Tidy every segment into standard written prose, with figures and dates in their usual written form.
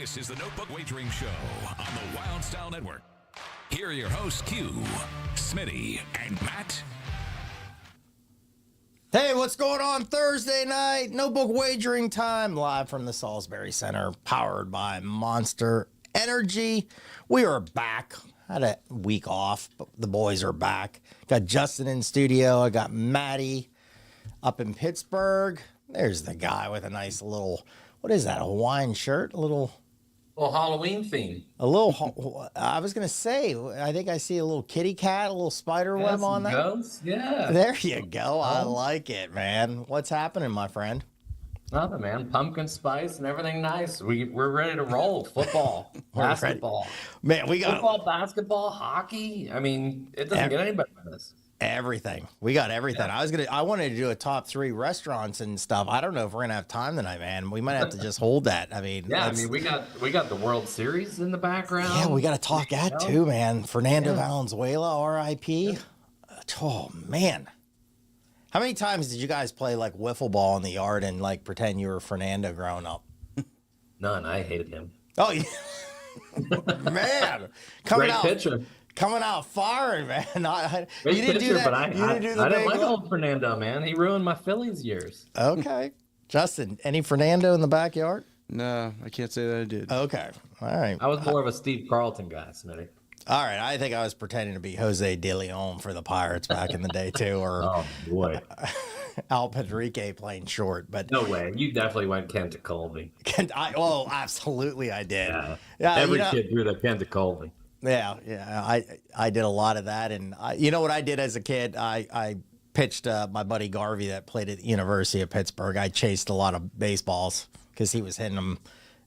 This is the Notebook Wagering Show on the Wild Style Network. Here are your hosts, Q, Smitty, and Matt. Hey, what's going on Thursday night? Notebook Wagering time, live from the Salisbury Center, powered by Monster Energy. We are back. Had a week off, but the boys are back. Got Justin in studio. I got Maddie up in Pittsburgh. There's the guy with a nice little, what is that, a Hawaiian shirt? A little Halloween theme. I was going to say, I think I see a little kitty cat, a little spider web on that. Ghosts? Yeah. There you go. I like it, man. What's happening, my friend? Nothing, man. Pumpkin spice and everything nice. We're ready to roll. Football, basketball. Man, we got football, basketball, hockey. I mean, it doesn't get any better than this. Everything. We got everything. Yeah. I wanted to do a top 3 restaurants and stuff. I don't know if we're gonna have time tonight, man. We might have to just hold that. I mean, we got the World Series in the background. Yeah, we got to talk that too, man. Fernando Valenzuela, R.I.P. Yeah. Oh man, how many times did you guys play like wiffle ball in the yard and like pretend you were Fernando growing up? None. I hated him. Oh yeah, man, Great pitcher. Coming out firing, man. You didn't do that. But I didn't like old Fernando, man. He ruined my Phillies years. Okay. Justin, any Fernando in the backyard? No, I can't say that I did. Okay. All right. I was more of a Steve Carlton guy, Smitty. All right. I think I was pretending to be Jose De Leon for the Pirates back in the day, too. Or oh, boy. Al Padrique playing short. But no way. You definitely went Kent to Colby. Absolutely I did. Yeah every kid drew that Kent to Colby. Yeah. I did a lot of that. And you know what I did as a kid? I pitched my buddy Garvey that played at the University of Pittsburgh. I chased a lot of baseballs because he was hitting them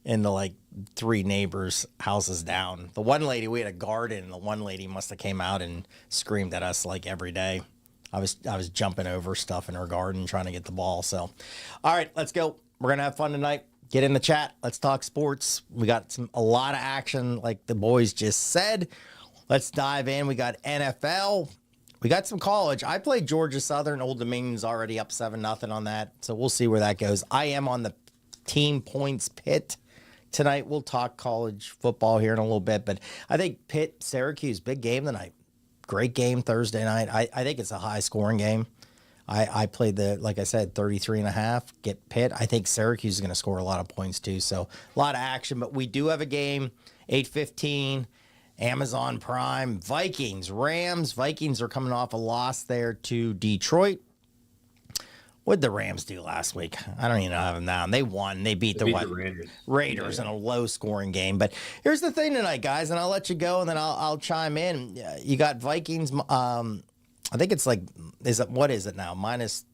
into like 3 neighbors' houses down. The one lady, we had a garden, and the one lady must have came out and screamed at us like every day. I was jumping over stuff in her garden trying to get the ball. So, all right, let's go. We're going to have fun tonight. Get in the chat. Let's talk sports. We got a lot of action, like the boys just said. Let's dive in. We got NFL. We got some college. I played Georgia Southern. Old Dominion's already up 7-0 on that. So we'll see where that goes. I am on the team points pit tonight. We'll talk college football here in a little bit. But I think Pitt, Syracuse, big game tonight. Great game Thursday night. I think it's a high-scoring game. I played like I said, 33.5. Get Pitt. I think Syracuse is going to score a lot of points too. So a lot of action. But we do have a game, 8:15, Amazon Prime, Vikings, Rams. Vikings are coming off a loss there to Detroit. What did the Rams do last week? I don't even have them down. They won. They beat the Raiders in a low-scoring game. But here's the thing tonight, guys, and I'll let you go, and then I'll chime in. You got Vikings. I think it's like, what is it now?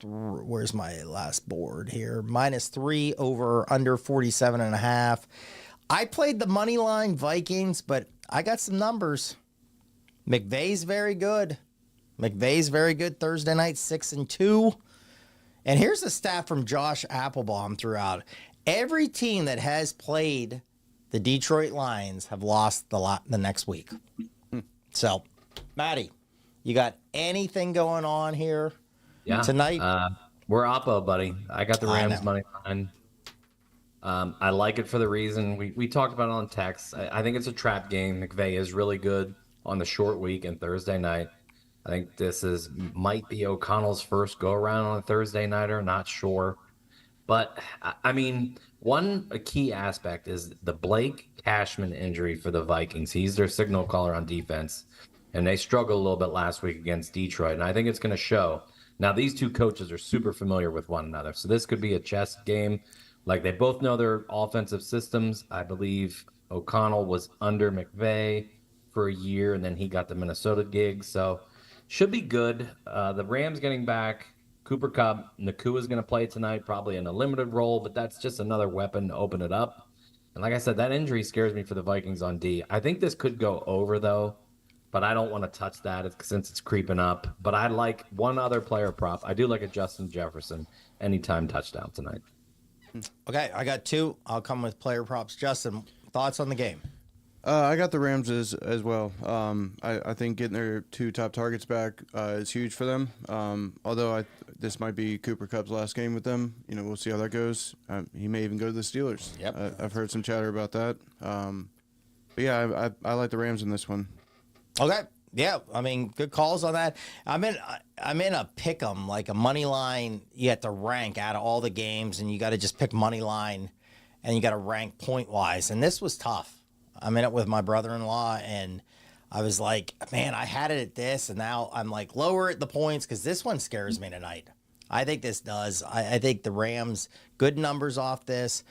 Where's my last board here? -3 over under 47.5. I played the money line Vikings, but I got some numbers. McVay's very good. Thursday night, 6-2. And here's a stat from Josh Applebaum throughout. Every team that has played the Detroit Lions have lost the next week. So, Maddie, you got anything going on here tonight? We're oppo, buddy. I got the Rams money line. I like it for the reason we talked about it on text. I think it's a trap game. McVay is really good on the short week and Thursday night. I think this might be O'Connell's first go around on a Thursday nighter. Not sure, but I mean, a key aspect is the Blake Cashman injury for the Vikings. He's their signal caller on defense. And they struggled a little bit last week against Detroit, and I think it's going to show. Now, these two coaches are super familiar with one another, so this could be a chess game. Like, they both know their offensive systems. I believe O'Connell was under McVay for a year, and then he got the Minnesota gig, so should be good. The Rams getting back. Cooper Kupp, Nakua is going to play tonight, probably in a limited role, but that's just another weapon to open it up. And like I said, that injury scares me for the Vikings on D. I think this could go over, though. But I don't want to touch that since it's creeping up. But I like one other player prop. I do like a Justin Jefferson anytime touchdown tonight. Okay, I got 2. I'll come with player props. Justin, thoughts on the game? I got the Rams as well. I think getting their 2 top targets back is huge for them. Although this might be Cooper Kupp's last game with them. We'll see how that goes. He may even go to the Steelers. Yep. I've heard some chatter about that. But yeah, I like the Rams in this one. Okay. Yeah, I mean, good calls on that. I'm in a pick 'em, like a money line. You have to rank out of all the games, and you got to just pick money line, and you got to rank point wise. And this was tough. I'm in it with my brother-in-law, and I was like, man, I had it at this, and now I'm like lower at the points because this one scares me tonight. I think this does. I think the Rams, good numbers off this.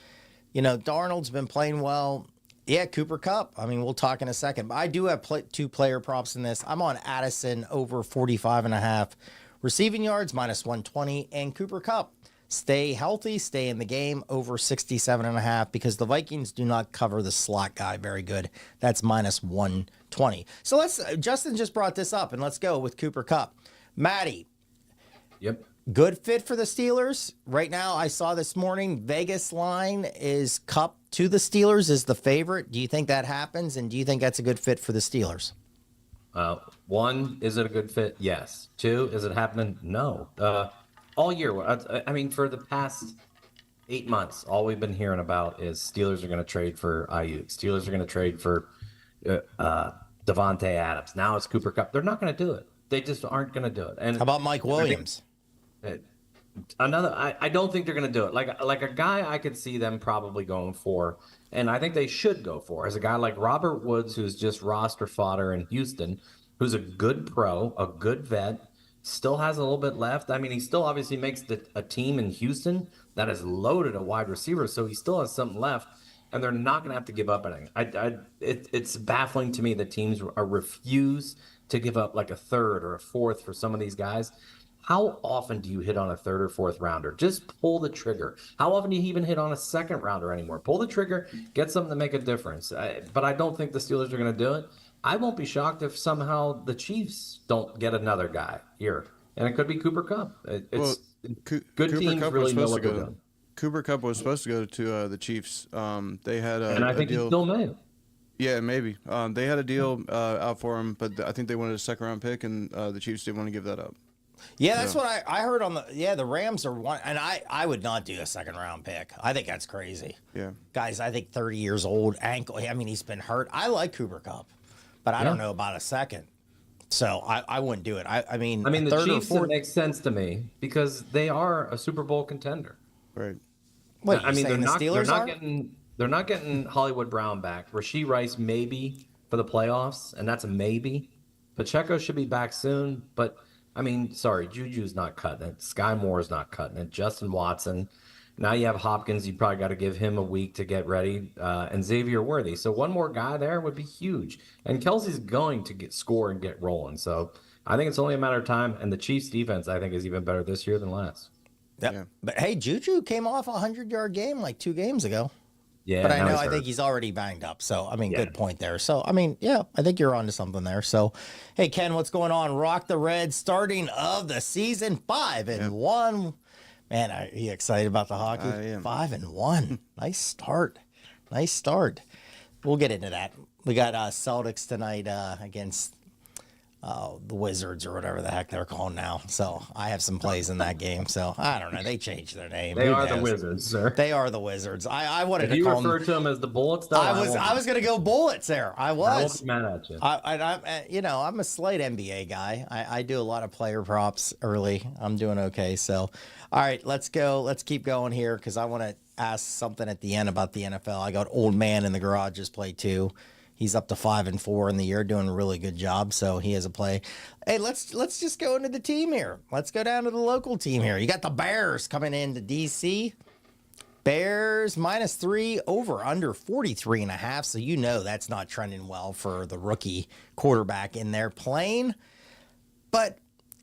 Darnold's been playing well. Yeah, Cooper Kupp. I mean, we'll talk in a second. But I do have 2 player props in this. I'm on Addison over 45.5. Receiving yards, -120. And Cooper Kupp. Stay healthy, stay in the game, over 67.5, because the Vikings do not cover the slot guy very good. That's -120. So Justin just brought this up, and let's go with Cooper Kupp. Matty. Yep. Good fit for the Steelers. Right now, I saw this morning, Vegas line is Kupp to the Steelers is the favorite. Do you think that happens? And do you think that's a good fit for the Steelers? 1, is it a good fit? Yes. 2, is it happening? No. All year, I mean, for the past 8 months, all we've been hearing about is Steelers are going to trade for Ayuk. Steelers are going to trade for Devontae Adams. Now it's Cooper Kupp. They're not going to do it. They just aren't going to do it. And how about Mike Williams? I don't think they're going to do it. Like a guy I could see them probably going for, and I think they should go for, is a guy like Robert Woods, who's just roster fodder in Houston, who's a good pro, a good vet, still has a little bit left. I mean, he still obviously makes a team in Houston that is loaded at wide receiver, so he still has something left, and they're not going to have to give up anything. It's baffling to me that teams refuse to give up like a third or a fourth for some of these guys. How often do you hit on a third or fourth rounder? Just pull the trigger. How often do you even hit on a second rounder anymore? Pull the trigger, get something to make a difference. But I don't think the Steelers are going to do it. I won't be shocked if somehow the Chiefs don't get another guy here. And it could be Cooper Kupp. Good teams really know what they're doing. Cooper Kupp was supposed to go to the Chiefs. They had and I think a deal. He still may. Yeah, maybe. They had a deal out for him, but I think they wanted a second-round pick, and the Chiefs didn't want to give that up. Yeah, that's what I heard on the Rams are one, and I would not do a second round pick. I think that's crazy. Yeah. Guys, I think 30 years old, ankle. I mean, he's been hurt. I like Cooper Kupp, but I don't know about a second. So I wouldn't do it. I mean, the Chiefs, it makes sense to me because they are a Super Bowl contender. Right. What, I mean, they're not getting Hollywood Brown back. Rashee Rice maybe for the playoffs, and that's a maybe. Pacheco should be back soon, but I mean, sorry, Juju's not cutting it. Sky Moore's not cutting it. Justin Watson. Now you have Hopkins. You probably got to give him a week to get ready. And Xavier Worthy. So one more guy there would be huge. And Kelsey's going to score and get rolling. So I think it's only a matter of time. And the Chiefs' defense, I think, is even better this year than last. Yep. Yeah. But hey, Juju came off a 100-yard game like 2 games ago. Yeah, but I think he's already banged up. So, I mean, good point there. So, I mean, yeah, I think you're onto something there. So, hey, Ken, what's going on? Rock the Reds, starting of the season, 5-1. Man, are you excited about the hockey? I am. 5-1. Nice start. Nice start. We'll get into that. We got Celtics tonight against the Wizards or whatever the heck they're calling now. So I have some plays in that game. So I don't know. They changed their name. They are the Wizards, sir. They are the Wizards. I wanted if to call them. You referred to them as the Bullets, though. I was going to go Bullets there. I was. I won't be mad at you. I'm a slight NBA guy. I do a lot of player props early. I'm doing okay. So, all right, let's go. Let's keep going here because I want to ask something at the end about the NFL. I got Old Man in the Garage just play too. He's up to 5-4 in the year, doing a really good job. So he has a play. Hey, let's just go into the team here. Let's go down to the local team here. You got the Bears coming into DC. Bears -3, over under 43.5. So you know that's not trending well for the rookie quarterback in there playing. But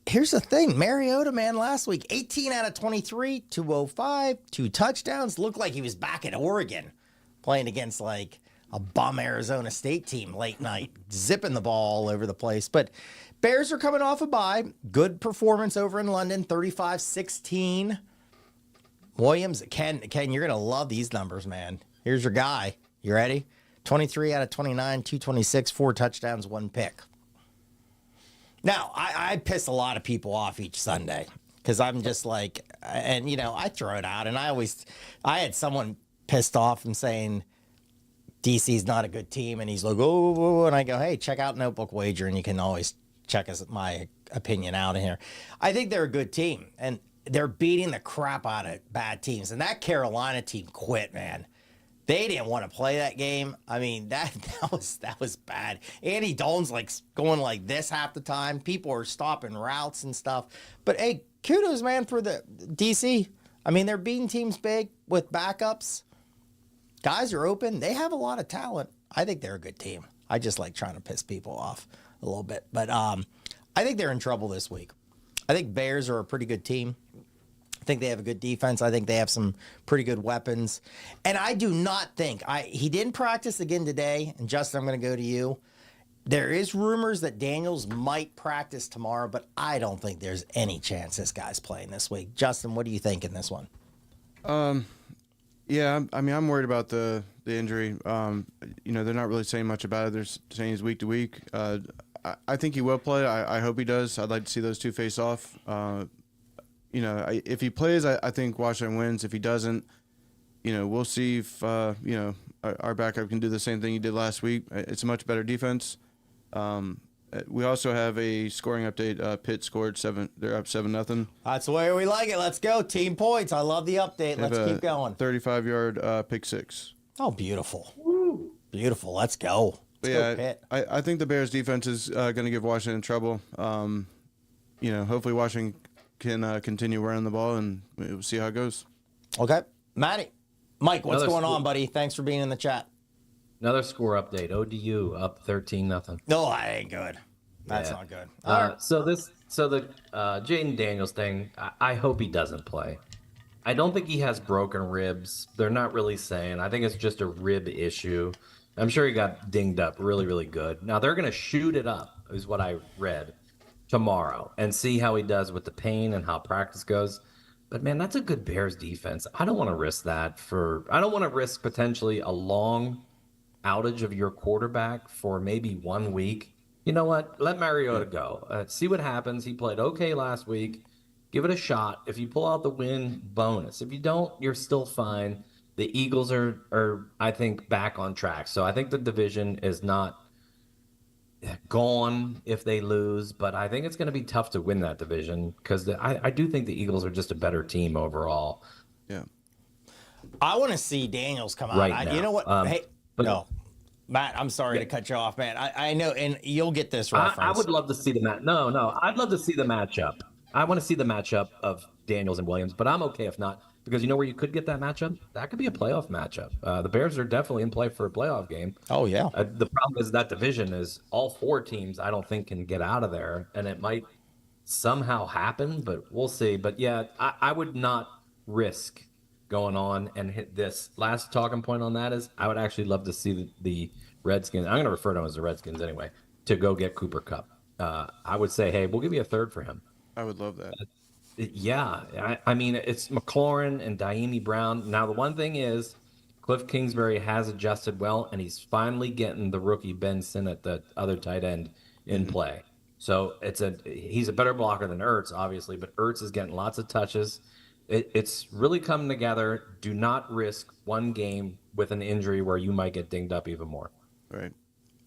here's the thing. Mariota, man, last week, 18 out of 23, 205, 2 touchdowns. Looked like he was back at Oregon playing against like a bum Arizona State team late night, zipping the ball all over the place. But Bears are coming off a bye. Good performance over in London, 35-16. Williams, Ken, you're going to love these numbers, man. Here's your guy. You ready? 23 out of 29, 226, 4 touchdowns, 1 pick. Now, I piss a lot of people off each Sunday because I'm just like, and I throw it out, and I had someone pissed off and saying DC's not a good team, and he's like, oh, and I go, hey, check out Notebook Wager, and you can always check my opinion out in here. I think they're a good team, and they're beating the crap out of bad teams, and that Carolina team quit, man. They didn't want to play that game. I mean, that was bad. Andy Dalton's like going like this half the time. People are stopping routes and stuff. But hey, kudos, man, for the DC. I mean, they're beating teams big with backups. Guys are open. They have a lot of talent. I think they're a good team. I just like trying to piss people off a little bit. But I think they're in trouble this week. I think Bears are a pretty good team. I think they have a good defense. I think they have some pretty good weapons. And I do not think he didn't practice again today. And Justin, I'm going to go to you. There is rumors that Daniels might practice tomorrow, but I don't think there's any chance this guy's playing this week. Justin, what do you think in this one? Yeah, I mean, I'm worried about the injury. They're not really saying much about it. They're saying he's week to week. I think he will play. I hope he does. I'd like to see those two face off. If he plays, I think Washington wins. If he doesn't, we'll see if, our backup can do the same thing he did last week. It's a much better defense. We also have a scoring update. Pitt scored 7. They're up 7-0. That's the way we like it. Let's go. Team points. I love the update. Let's keep going. 35-yard pick 6. Oh, beautiful. Woo. Beautiful. Let's go. Let's go, Pitt. I think the Bears defense is going to give Washington trouble. Hopefully Washington can continue running the ball, and we'll see how it goes. Okay. Mike, what's going on, buddy? Thanks for being in the chat. Another score update. ODU up 13-0. No, I ain't good. That's not good. So the Jaden Daniels thing, I hope he doesn't play. I don't think he has broken ribs. They're not really saying. I think it's just a rib issue. I'm sure he got dinged up really, really good. Now they're going to shoot it up, is what I read, tomorrow, and see how he does with the pain and how practice goes. But man, that's a good Bears defense. I don't want to risk that I don't want to risk potentially a long outage of your quarterback for maybe 1 week. You know what? Let Mariota go. See what happens. He played okay last week. Give it a shot. If you pull out the win, bonus. If you don't, you're still fine. The Eagles are I think, back on track. So I think the division is not gone if they lose, but I think it's going to be tough to win that division because I do think the Eagles are just a better team overall. Yeah. I want to see Daniels come out. Right now. You know what? No. Matt, I'm sorry to cut you off, man. I know, and you'll get this reference. I would love to see the match. No. I'd love to see the matchup. I want to see the matchup of Daniels and Williams, but I'm okay if not, because you know where you could get that matchup? That could be a playoff matchup. The Bears are definitely in play for a playoff game. Oh, yeah. The problem is that division is all 4 teams I don't think can get out of there, and it might somehow happen, but we'll see. But, yeah, I would not risk going on and hit this. Last talking point on that is I would actually love to see the Redskins. I'm going to refer to them as the Redskins anyway, to go get Cooper Kupp. I would say, hey, we'll give you a third for him. I would love that. Yeah, I mean, it's McLaurin and Daimi Brown. Now, the one thing is Cliff Kingsbury has adjusted well, and he's finally getting the rookie Ben Sinnott, the other tight end, in play. So he's a better blocker than Ertz, obviously, but Ertz is getting lots of touches. It's really coming together. Do not risk one game with an injury where you might get dinged up even more. Right.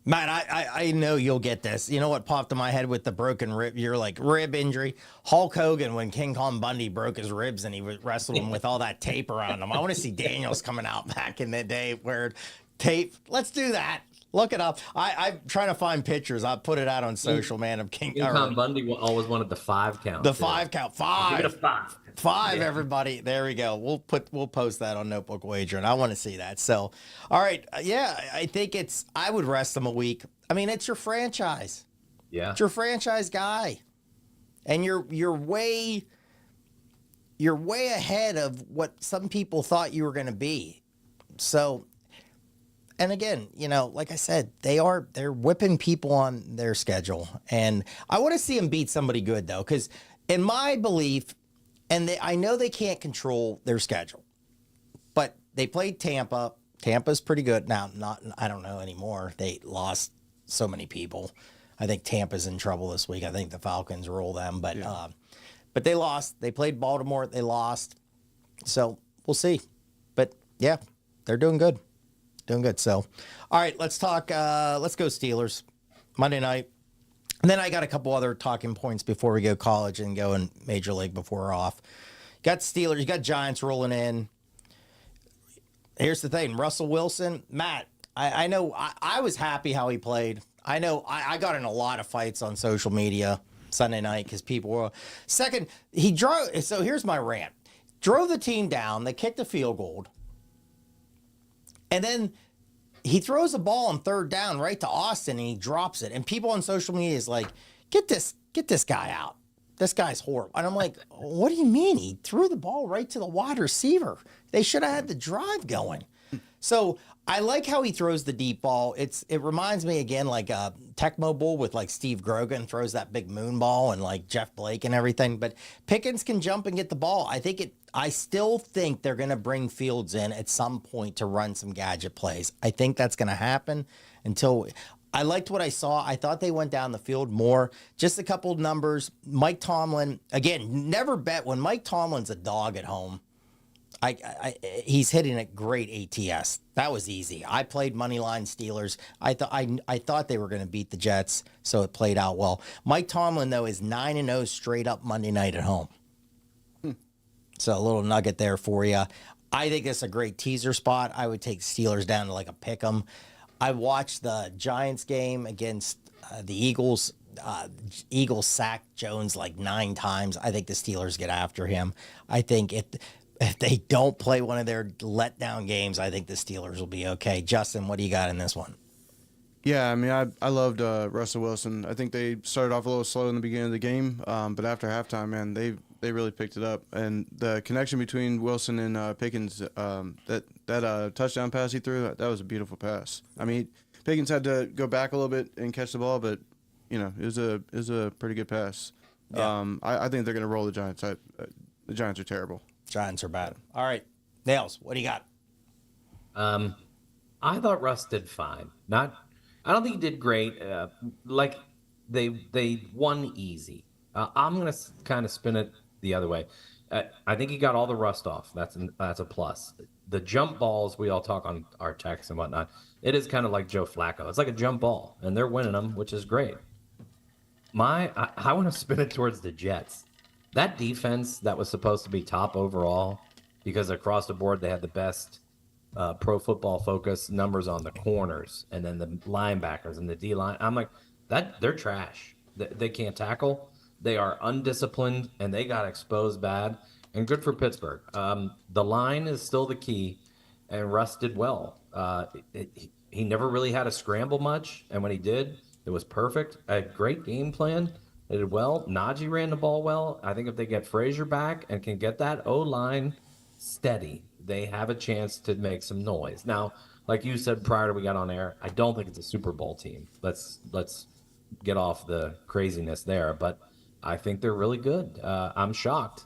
Matt, I know you'll get this. You know what popped in my head with the broken rib? You're like, rib injury. Hulk Hogan, when King Kong Bundy broke his ribs and he wrestled him with all that tape around him. I want to see Daniels coming out back in the day where tape. Let's do that. Look it up. I'm trying to find pictures. I put it out on social, man, of King Kong Bundy always wanted the 5 count. The 5 count. 5. Give it a 5. 5, yeah. Everybody. There we go. We'll post that on Notebook Wager, and I want to see that. So, all right. Yeah, I think I would rest them a week. I mean, it's your franchise. Yeah. It's your franchise guy. And you're way ahead of what some people thought you were going to be. So, and again, like I said, they're whipping people on their schedule. And I want to see them beat somebody good, though, because in my belief, I know they can't control their schedule, but they played Tampa. Tampa's pretty good. Now, I don't know anymore. They lost so many people. I think Tampa's in trouble this week. I think the Falcons roll them, but But they lost. They played Baltimore. They lost. So we'll see. But yeah, they're doing good. Doing good. So, all right, let's talk. Let's go Steelers. Monday night. And then I got a couple other talking points before we go college and go in Major League before we're off. Got Steelers. You got Giants rolling in. Here's the thing. Russell Wilson. Matt, I know I was happy how he played. I know I got in a lot of fights on social media Sunday night because people were second. He drove. So here's my rant. Drove the team down. They kicked a field goal. And then he throws the ball on third down right to Austin and he drops it. And people on social media is like, get this guy out. This guy's horrible. And I'm like, what do you mean? He threw the ball right to the wide receiver. They should have had the drive going. So I like how he throws the deep ball. It reminds me again like a Tecmo Bowl with like Steve Grogan throws that big moon ball and like Jeff Blake and everything. But Pickens can jump and get the ball. I still think they're going to bring Fields in at some point to run some gadget plays. I think that's going to happen until I liked what I saw. I thought they went down the field more. Just a couple of numbers. Mike Tomlin, again, never bet when Mike Tomlin's a dog at home. He's hitting a great ATS. That was easy. I played Moneyline Steelers. I thought they were going to beat the Jets, so it played out well. Mike Tomlin, though, is 9-0 straight up Monday night at home. So a little nugget there for you. I think it's a great teaser spot. I would take Steelers down to like a pick 'em. I watched the Giants game against the Eagles. Eagles sacked Jones like 9 times. I think the Steelers get after him. I think if they don't play one of their letdown games, I think the Steelers will be okay. Justin, what do you got in this one? Yeah, I mean, I loved Russell Wilson. I think they started off a little slow in the beginning of the game, but after halftime, man, they really picked it up. And the connection between Wilson and Pickens, that touchdown pass he threw, that was a beautiful pass. I mean, Pickens had to go back a little bit and catch the ball, but it was a pretty good pass. Yeah. I think they're going to roll the Giants. The Giants are terrible. Giants are bad. All right, Nails, what do you got? I thought Russ did fine. I don't think he did great. Like they won easy. I'm gonna kind of spin it the other way. I think he got all the rust off. That's a plus. The jump balls we all talk on our texts and whatnot. It is kind of like Joe Flacco. It's like a jump ball, and they're winning them, which is great. I want to spin it towards the Jets. That defense that was supposed to be top overall, because across the board they had the best Pro Football Focus numbers on the corners and then the linebackers and the D line. I'm like, they're trash. They can't tackle. They are undisciplined and they got exposed bad. And good for Pittsburgh. The line is still the key, and Russ did well. He never really had to scramble much, and when he did, it was perfect. A great game plan. They did well. Najee ran the ball well. I think if they get Frazier back and can get that O-line steady, they have a chance to make some noise. Now, like you said prior to we got on air, I don't think it's a Super Bowl team. Let's get off the craziness there, but I think they're really good. I'm shocked.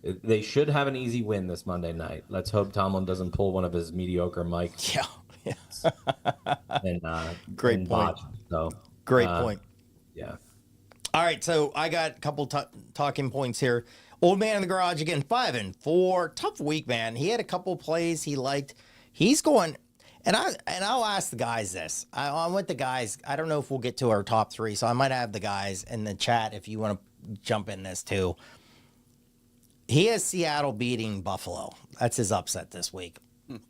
They should have an easy win this Monday night. Let's hope Tomlin doesn't pull one of his mediocre Mike. Yeah. And great point. So great point. Yeah. All right, so I got a couple talking points here. Old man in the garage again, 5-4. Tough week, man. He had a couple plays he liked. He's going, and I'll ask the guys this. I want the guys. I don't know if we'll get to our top 3, so I might have the guys in the chat if you want to jump in this too. He has Seattle beating Buffalo. That's his upset this week.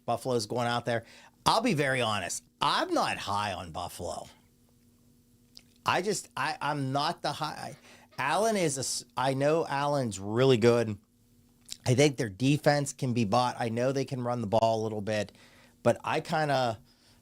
Buffalo's going out there. I'll be very honest. I'm not high on Buffalo. I'm not the high. Allen I know Allen's really good. I think their defense can be bought. I know they can run the ball a little bit, but I kind of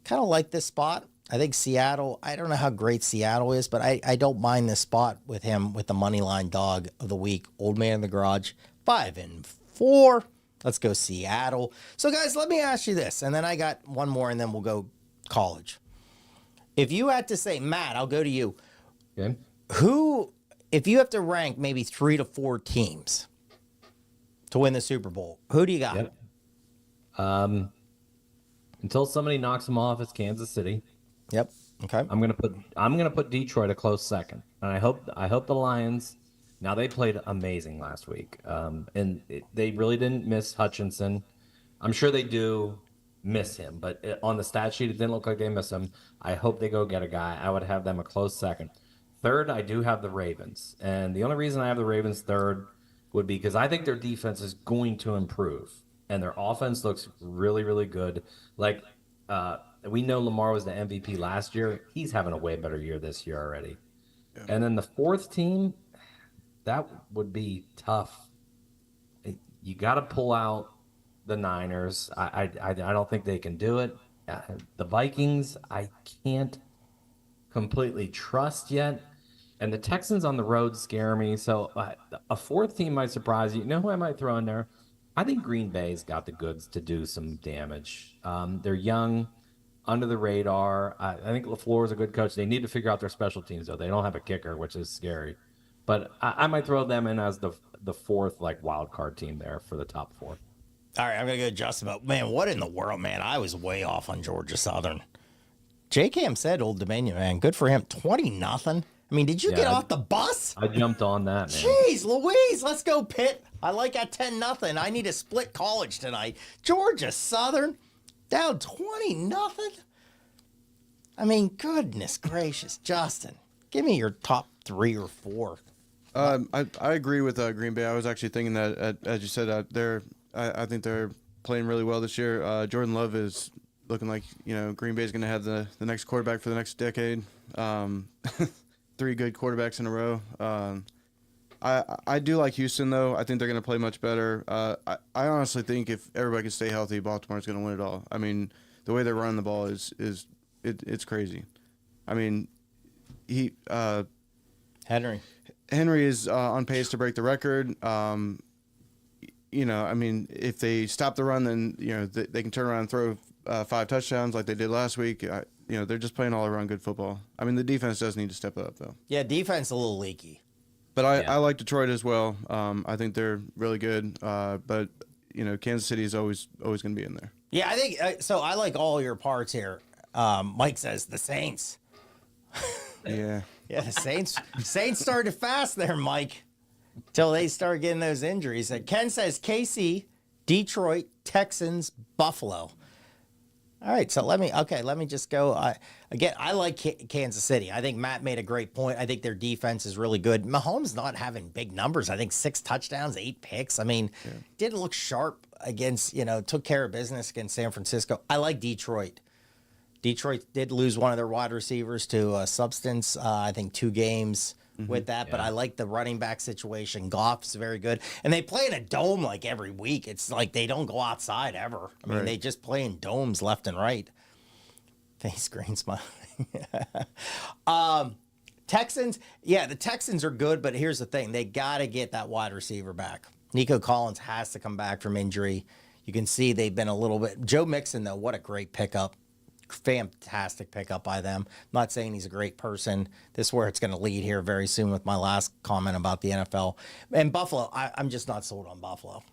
like this spot. I think Seattle, I don't know how great Seattle is, but I don't mind this spot with him with the money line dog of the week. Old man in the garage, 5-4. Let's go Seattle. So guys, let me ask you this, and then I got one more, and then we'll go college. If you had to say, Matt, I'll go to you. Okay. If you have to rank maybe 3 to 4 teams to win the Super Bowl, who do you got? Yep. Until somebody knocks them off, it's Kansas City. Yep. Okay. I'm gonna put Detroit a close second, and I hope the Lions Now they played amazing last week, they really didn't miss Hutchinson. I'm sure they do miss him, but on the stat sheet, it didn't look like they miss him. I hope they go get a guy. I would have them a close second. Third, I do have the Ravens, and the only reason I have the Ravens third would be because I think their defense is going to improve, and their offense looks really, really good. Like we know Lamar was the MVP last year. He's having a way better year this year already. Yeah. And then the fourth team, that would be tough. You got to pull out the Niners. I don't think they can do it. The Vikings, I can't completely trust yet. And the Texans on the road scare me. So a fourth team might surprise you. You know who I might throw in there? I think Green Bay's got the goods to do some damage. They're young, under the radar. I think LaFleur is a good coach. They need to figure out their special teams, though. They don't have a kicker, which is scary. But I might throw them in as the fourth wild card team there for the top four. All right, I'm going to go Justin. But, man, what in the world, man? I was way off on Georgia Southern. J-Cam said Old Dominion, man. Good for him. 20-0. I mean, did you get off the bus? I jumped on that, man. Jeez Louise, let's go, Pitt. I like that 10-0. I need a split college tonight. Georgia Southern down 20-0. I mean, goodness gracious, Justin. Give me your top 3 or 4. I agree with Green Bay. I was actually thinking that, as you said, I think they're playing really well this year. Jordan Love is looking like, Green Bay is going to have the next quarterback for the next decade. 3 good quarterbacks in a row. I do like Houston, though. I think they're going to play much better. I honestly think if everybody can stay healthy, Baltimore's going to win it all. I mean, the way they're running the ball it's crazy. I mean, Henry is on pace to break the record. I mean, if they stop the run, then they can turn around and throw 5 touchdowns like they did last week. They're just playing all around good football. I mean, the defense does need to step up, though. Yeah, defense a little leaky. But I like Detroit as well. I think they're really good. But Kansas City is always going to be in there. Yeah, I think so. I like all your parts here. Mike says the Saints. Yeah. Yeah, the Saints started fast there, Mike, till they started getting those injuries. Ken says KC, Detroit, Texans, Buffalo. All right, so let me just go. I like Kansas City. I think Matt made a great point. I think their defense is really good. Mahomes not having big numbers. I think 6 touchdowns, 8 picks. I mean, didn't look sharp against, took care of business against San Francisco. I like Detroit. Detroit did lose one of their wide receivers to substance, I think 2 games with that. Yeah. But I like the running back situation. Goff's very good. And they play in a dome like every week. It's like they don't go outside ever. I mean, They just play in domes left and right. Face green smiling. Texans, the Texans are good, but here's the thing. They got to get that wide receiver back. Nico Collins has to come back from injury. You can see they've been a little bit. Joe Mixon, though, what a great pickup. Fantastic pickup by them. I'm not saying he's a great person. This is where it's going to lead here very soon with my last comment about the NFL. And Buffalo, I'm just not sold on Buffalo.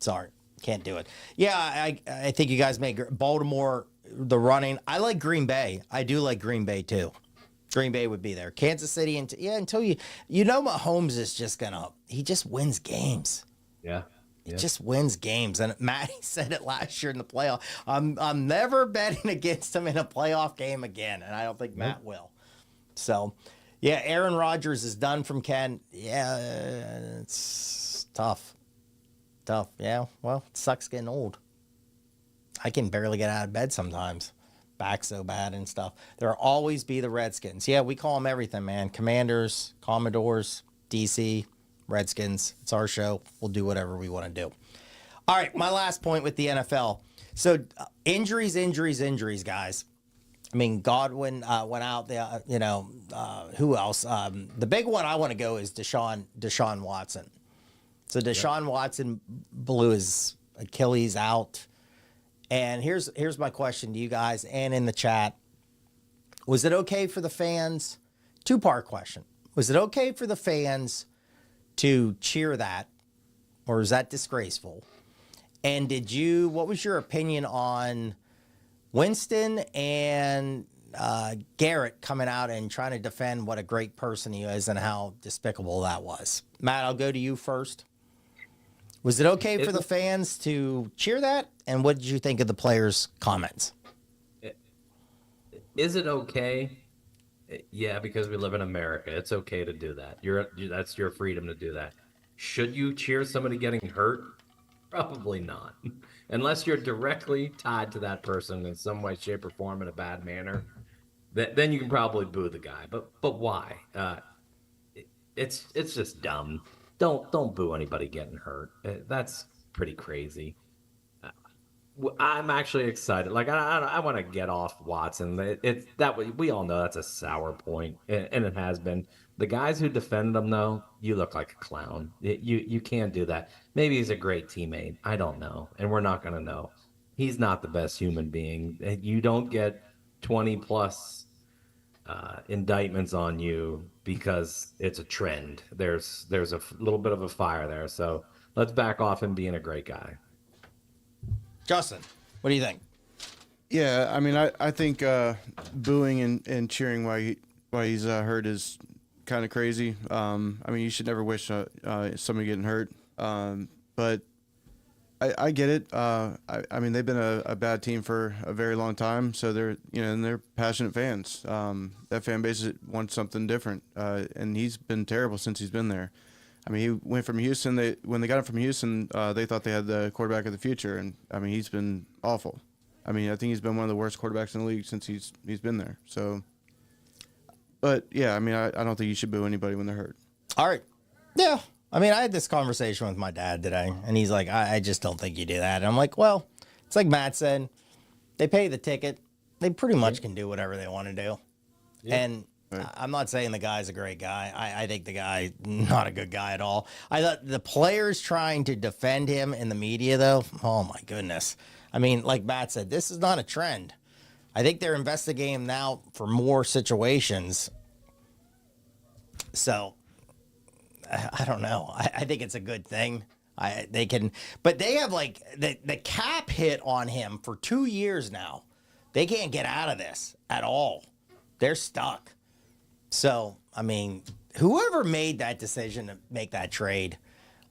Sorry, can't do it. Yeah, I think you guys make Baltimore, the running. I like Green Bay. I do like Green Bay, too. Green Bay would be there. Kansas City, until Mahomes is just he just wins games. Yeah. He just wins games. And Matty said it last year in the playoff. I'm never betting against him in a playoff game again, and I don't think Matt will. So, Aaron Rodgers is done from Ken. Yeah, it's tough. Yeah, well, it sucks getting old. I can barely get out of bed sometimes. Back so bad and stuff. There'll always be the Redskins. Yeah, we call them everything, man. Commanders, Commodores, DC, Redskins. It's our show. We'll do whatever we want to do. All right, my last point with the NFL. So injuries, guys. I mean, Godwin went out there. Who else? The big one I want to go is Deshaun Watson. So Deshaun Watson blew his Achilles out. And here's my question to you guys and in the chat. Was it okay for the fans? 2-part question. Was it okay for the fans to cheer that, or is that disgraceful? And what was your opinion on Winston and Garrett coming out and trying to defend what a great person he is and how despicable that was. Matt, I'll go to you first. Was it okay for the fans to cheer that? And what did you think of the players' comments? Is it okay? Yeah, because we live in America. It's okay to do that. That's your freedom to do that. Should you cheer somebody getting hurt? Probably not. Unless you're directly tied to that person in some way, shape, or form in a bad manner, then you can probably boo the guy. But why? It's just dumb. Don't boo anybody getting hurt. That's pretty crazy. I'm actually excited. Like I want to get off Watson. It's that way. We all know that's a sour point, and it has been. The guys who defend him, though, you look like a clown. You can't do that. Maybe he's a great teammate. I don't know, and we're not gonna know. He's not the best human being. You don't get 20 plus indictments on you because it's a trend. There's a little bit of a fire there. So let's back off him being a great guy. Justin, what do you think? Yeah, I mean, I think booing and cheering while he's hurt is kind of crazy. I mean, you should never wish somebody getting hurt. But I get it. I mean, they've been a bad team for a very long time, so they're passionate fans. That fan base wants something different, and he's been terrible since he's been there. I mean, he went from Houston. When they got him from Houston, they thought they had the quarterback of the future, and I mean, he's been awful. I mean, I think he's been one of the worst quarterbacks in the league since he's been there. So, but yeah, I mean, I don't think you should boo anybody when they're hurt. All right, yeah. I mean, I had this conversation with my dad today, and he's like, I just don't think you do that. And I'm like, well, it's like Matt said, they pay the ticket. They pretty much can do whatever they want to do. Yeah. And right. I'm not saying the guy's a great guy. I think the guy, not a good guy at all. I thought the players trying to defend him in the media, though, oh, my goodness. I mean, like Matt said, this is not a trend. I think they're investigating him now for more situations. So, I don't know. I think it's a good thing. But they have like the cap hit on him for 2 years now. They can't get out of this at all. They're stuck. So, I mean, whoever made that decision to make that trade,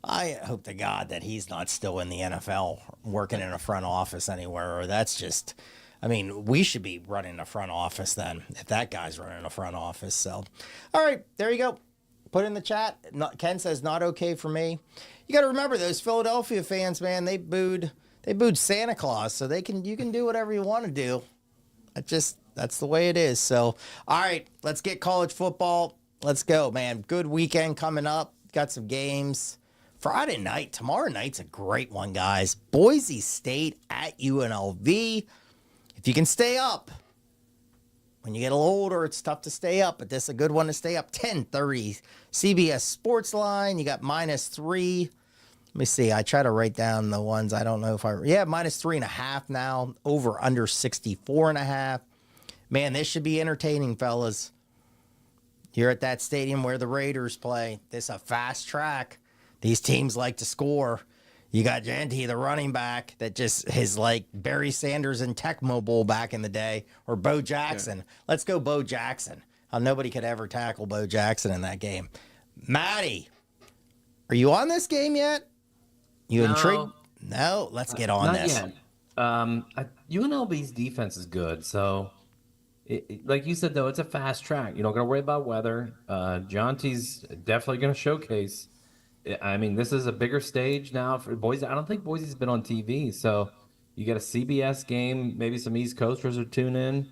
I hope to God that he's not still in the NFL working in a front office anywhere. Or that's just, I mean, we should be running a front office then if that guy's running a front office. So, all right, there you go. Put in the chat. Ken says not okay for me. You got to remember those Philadelphia fans, man. They booed Santa Claus, so you can do whatever you want to do. That's the way it is. So, all right, let's get college football. Let's go, man. Good weekend coming up. Got some games. Friday night, tomorrow night's a great one, guys. Boise State at UNLV. If you can stay up. When you get a little older, it's tough to stay up, but this is a good one to stay up. 10:30 CBS Sports Line. You got -3. Let me see. I try to write down the ones. I don't know if -3.5 now. Over under 64.5. Man, this should be entertaining, fellas. You're at that stadium where the Raiders play. This is a fast track. These teams like to score. You got Genty, the running back, that just is like Barry Sanders and Tecmo Bowl back in the day, or Bo Jackson. Yeah. Let's go Bo Jackson. Nobody could ever tackle Bo Jackson in that game. Matty, are you on this game yet? You intrigued? No, let's get on this. Not yet. UNLV's defense is good, so like you said, though, it's a fast track. You don't got to worry about weather. Jonty's definitely going to showcase. I mean, this is a bigger stage now for Boise. I don't think Boise's been on TV, so you get a CBS game. Maybe some East Coasters will tune in.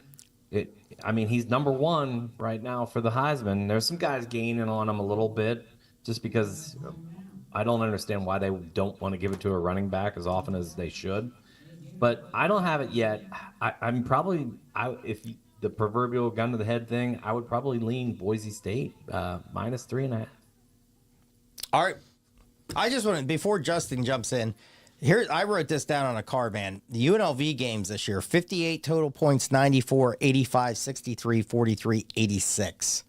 I mean, he's number one right now for the Heisman. There's some guys gaining on him a little bit just because I don't understand why they don't want to give it to a running back as often as they should. But I don't have it yet. If the proverbial gun to the head thing, I would probably lean Boise State -3.5. All right. I just want to, before Justin jumps in, here I wrote this down on a card, man. The UNLV games this year, 58 total points, 94, 85, 63, 43, 86.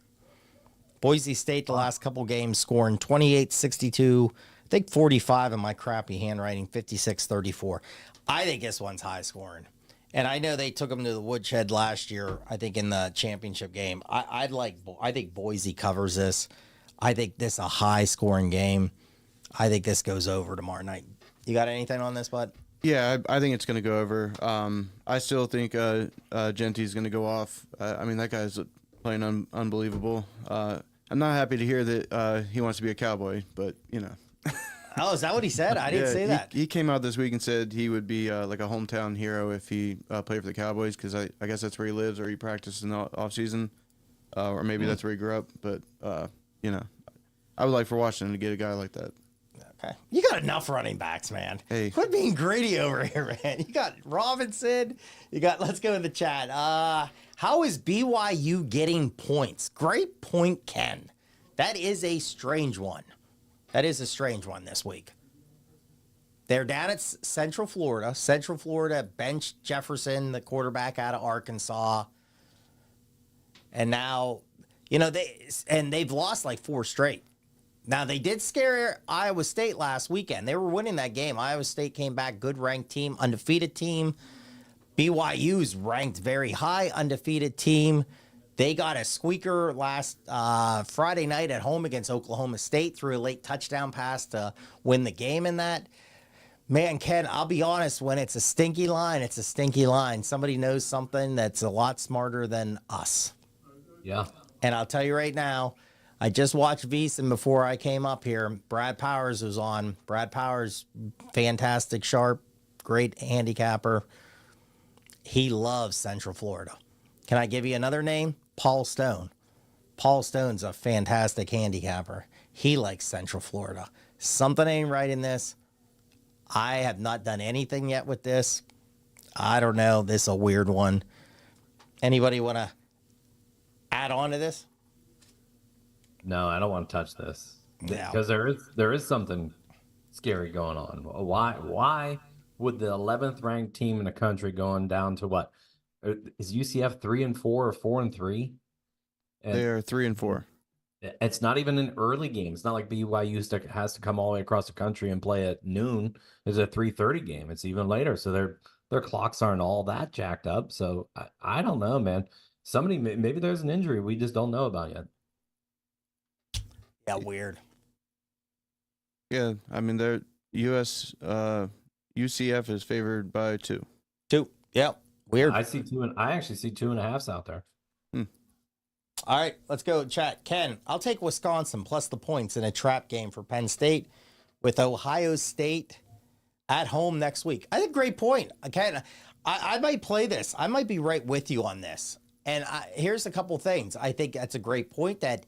Boise State, the last couple games, scoring 28, 62, I think 45 in my crappy handwriting, 56, 34. I think this one's high scoring. And I know they took them to the woodshed last year, I think, in the championship game. I think Boise covers this. I think this is a high-scoring game. I think this goes over tomorrow night. You got anything on this, bud? Yeah, I think it's going to go over. I still think Genty's going to go off. I mean, that guy's playing unbelievable. I'm not happy to hear that he wants to be a Cowboy, but, you know. Oh, is that what he said? I didn't say that. He came out this week and said he would be like a hometown hero if he played for the Cowboys, because I guess that's where he lives or he practices in the offseason, or maybe that's where he grew up. But, you know, I would like for Washington to get a guy like that. Okay. You got enough running backs, man. Hey. Quit being greedy over here, man. You got Robinson. Let's go in the chat. How is BYU getting points? Great point, Ken. That is a strange one. That is a strange one this week. They're down at Central Florida. Central Florida benched Jefferson, the quarterback out of Arkansas. And now, you know, they've lost like 4 straight. Now, they did scare Iowa State last weekend. They were winning that game. Iowa State came back, good ranked team, undefeated team. BYU's ranked very high, undefeated team. They got a squeaker last Friday night at home against Oklahoma State through a late touchdown pass to win the game in that. Man, Ken, I'll be honest, when it's a stinky line, it's a stinky line. Somebody knows something that's a lot smarter than us. Yeah. And I'll tell you right now, I just watched VEASAN before I came up here. Brad Powers was on. Brad Powers, fantastic, sharp, great handicapper. He loves Central Florida. Can I give you another name? Paul Stone. Paul Stone's a fantastic handicapper. He likes Central Florida. Something ain't right in this. I have not done anything yet with this. I don't know. This is a weird one. Anybody want to add on to this? No, I don't want to touch this. Yeah. Because there is something scary going on. Why would the 11th ranked team in the country going down to what? Is UCF 3-4 or 4-3? They are 3-4. It's not even an early game. It's not like BYU has to come all the way across the country and play at noon. It's a 3:30 game. It's even later, so their clocks aren't all that jacked up. So I don't know, man. Maybe there's an injury we just don't know about yet. Yeah, weird. Yeah, I mean, UCF is favored by 2. 2. Yep. Weird. I actually see 2.5s out there. All right, let's go chat. Ken, I'll take Wisconsin plus the points in a trap game for Penn State with Ohio State at home next week. I think great point. Ken, I might play this. I might be right with you on this. And here's a couple things. I think that's a great point that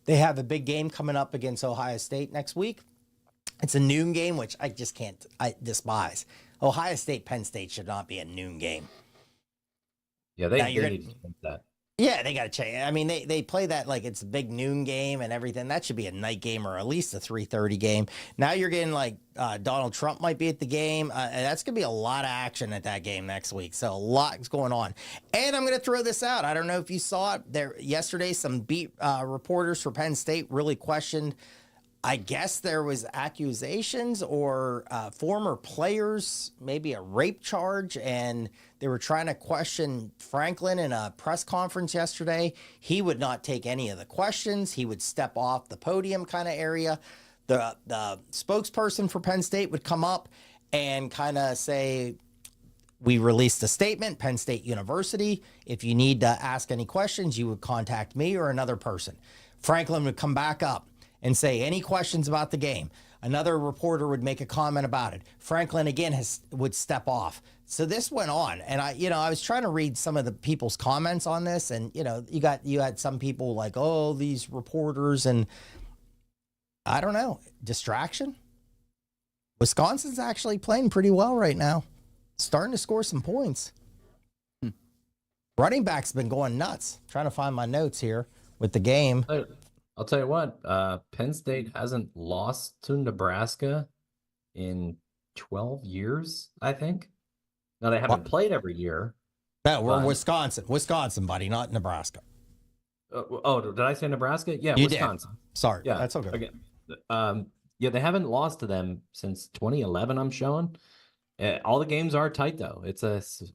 they have a big game coming up against Ohio State next week. It's a noon game, which I despise. Ohio State, Penn State should not be a noon game. Yeah, they need to change that. Yeah, they got to change. I mean, they play that like it's a big noon game and everything. That should be a night game or at least a 3:30 game. Now you're getting like Donald Trump might be at the game. And that's going to be a lot of action at that game next week. So a lot's going on. And I'm going to throw this out. I don't know if you saw it there yesterday. Some beat reporters for Penn State really questioned. I guess there was accusations or former players, maybe a rape charge, and they were trying to question Franklin in a press conference yesterday. He would not take any of the questions. He would step off the podium kind of area. The spokesperson for Penn State would come up and kind of say, we released a statement, Penn State University. If you need to ask any questions, you would contact me or another person. Franklin would come back up and say, any questions about the game? Another reporter would make a comment about it. Franklin again would step off. So this went on, and I was trying to read some of the people's comments on this, and you had some people like, oh, these reporters, and I don't know, distraction. Wisconsin's actually playing pretty well right now, starting to score some points. Running back's been going nuts. Trying to find my notes here with the game. I'll tell you what, Penn State hasn't lost to Nebraska in 12 years, I think. Now, they haven't played every year. No, we're Wisconsin. Wisconsin, buddy, not Nebraska. Did I say Nebraska? Yeah, you Wisconsin. Did. Sorry, yeah, that's okay. Yeah, they haven't lost to them since 2011, I'm showing. All the games are tight though.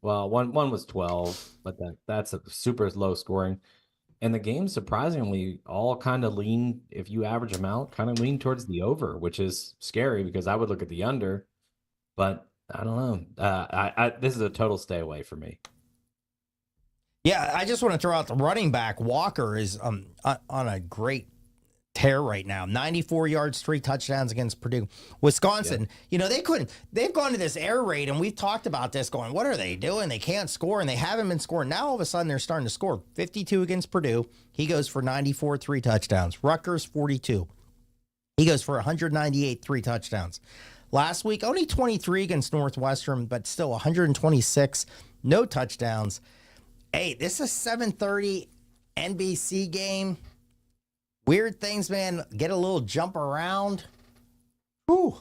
One was 12, but that's a super low scoring. And the games surprisingly all kind of lean, if you average them out, kind of lean towards the over, which is scary because I would look at the under, but I don't know. This is a total stay away for me. Yeah, I just want to throw out the running back. Walker is on a great tear right now. 94 yards, 3 touchdowns against Purdue. Wisconsin, they've gone to this air raid, and we've talked about this going, what are they doing? They can't score, and they haven't been scoring. Now, all of a sudden, they're starting to score. 52 against Purdue. He goes for 94, 3 touchdowns. Rutgers, 42. He goes for 198, 3 touchdowns. Last week, only 23 against Northwestern, but still 126, no touchdowns. Hey, this is a 7:30 NBC game. Weird things, man. Get a little jump around. Whew.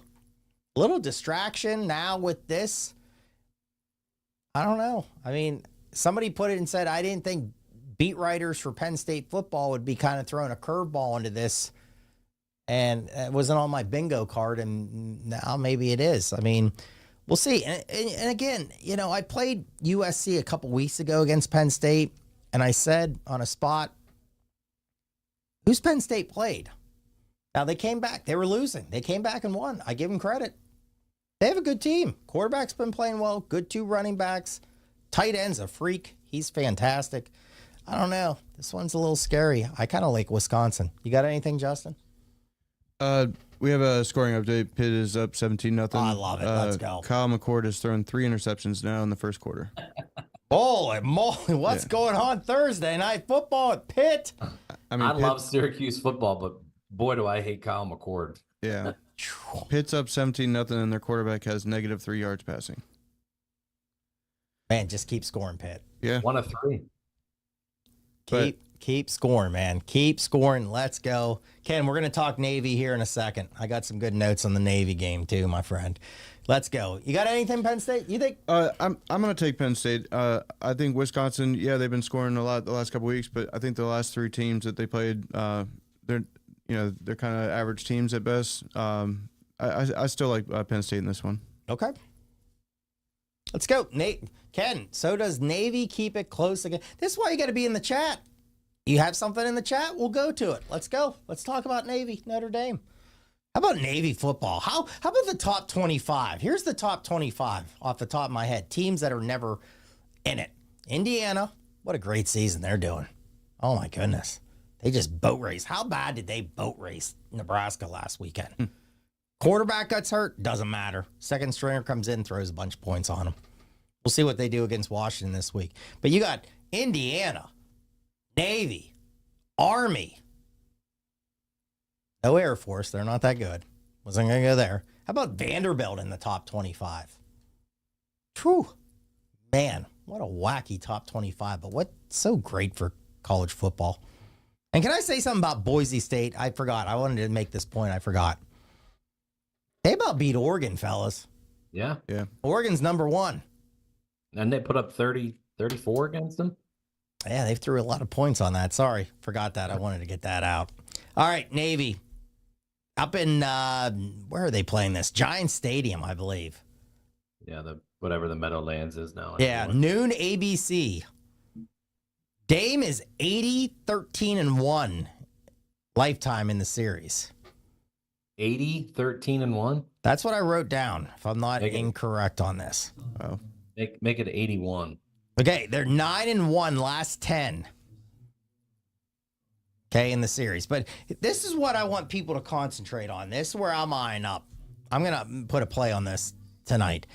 A little distraction now with this. I don't know. I mean, somebody put it and said, I didn't think beat writers for Penn State football would be kind of throwing a curveball into this. And it wasn't on my bingo card, and now maybe it is. I mean, we'll see. And again, I played USC a couple weeks ago against Penn State, and I said on a spot, who's Penn State played? Now, they came back. They were losing. They came back and won. I give them credit. They have a good team. Quarterback's been playing well. Good 2 running backs. Tight end's a freak. He's fantastic. I don't know. This one's a little scary. I kind of like Wisconsin. You got anything, Justin? We have a scoring update. Pitt is up 17-0. I love it. Let's go. Kyle McCord has thrown 3 interceptions now in the first quarter. Holy moly, what's going on Thursday night football at Pitt? I love Syracuse football, but boy, do I hate Kyle McCord. Yeah. Pitt's up 17-0, and their quarterback has negative 3 yards passing. Man, just keep scoring, Pitt. Yeah. 1 of 3. Keep scoring, man. Keep scoring. Let's go. Ken, we're going to talk Navy here in a second. I got some good notes on the Navy game, too, my friend. Let's go. You got anything, Penn State? You think? I'm going to take Penn State. I think Wisconsin, they've been scoring a lot the last couple weeks, but I think the last 3 teams that they played, they're kind of average teams at best. I still like Penn State in this one. Okay. Let's go. Ken, so does Navy keep it close again? This is why you got to be in the chat. You have something in the chat? We'll go to it. Let's go. Let's talk about Navy, Notre Dame. How about Navy football? How about the top 25? Here's the top 25 off the top of my head. Teams that are never in it. Indiana, what a great season they're doing. Oh, my goodness. They just boat race. How bad did they boat race Nebraska last weekend? Quarterback gets hurt, doesn't matter. Second stringer comes in, throws a bunch of points on them. We'll see what they do against Washington this week. But you got Indiana, Navy, Army. No Air Force. They're not that good. Wasn't going to go there. How about Vanderbilt in the top 25? Whew. Man, what a wacky top 25. But what's so great for college football? And can I say something about Boise State? I forgot. I wanted to make this point. I forgot. They about beat Oregon, fellas. Yeah. Oregon's number 1. And they put up 34 against them. Yeah, they threw a lot of points on that. Sorry, forgot that. I wanted to get that out. All right, Navy. Up in, where are they playing this? Giant Stadium, I believe. Yeah, whatever the Meadowlands is now. Yeah, noon ABC. Dame is 80-13-1 lifetime in the series. 80-13-1? That's what I wrote down, if I'm not incorrect on this. Wow. Make it 81. Okay, they're 9-1 last 10. Okay, in the series. But this is what I want people to concentrate on. This is where I'm eyeing up. I'm going to put a play on this tonight.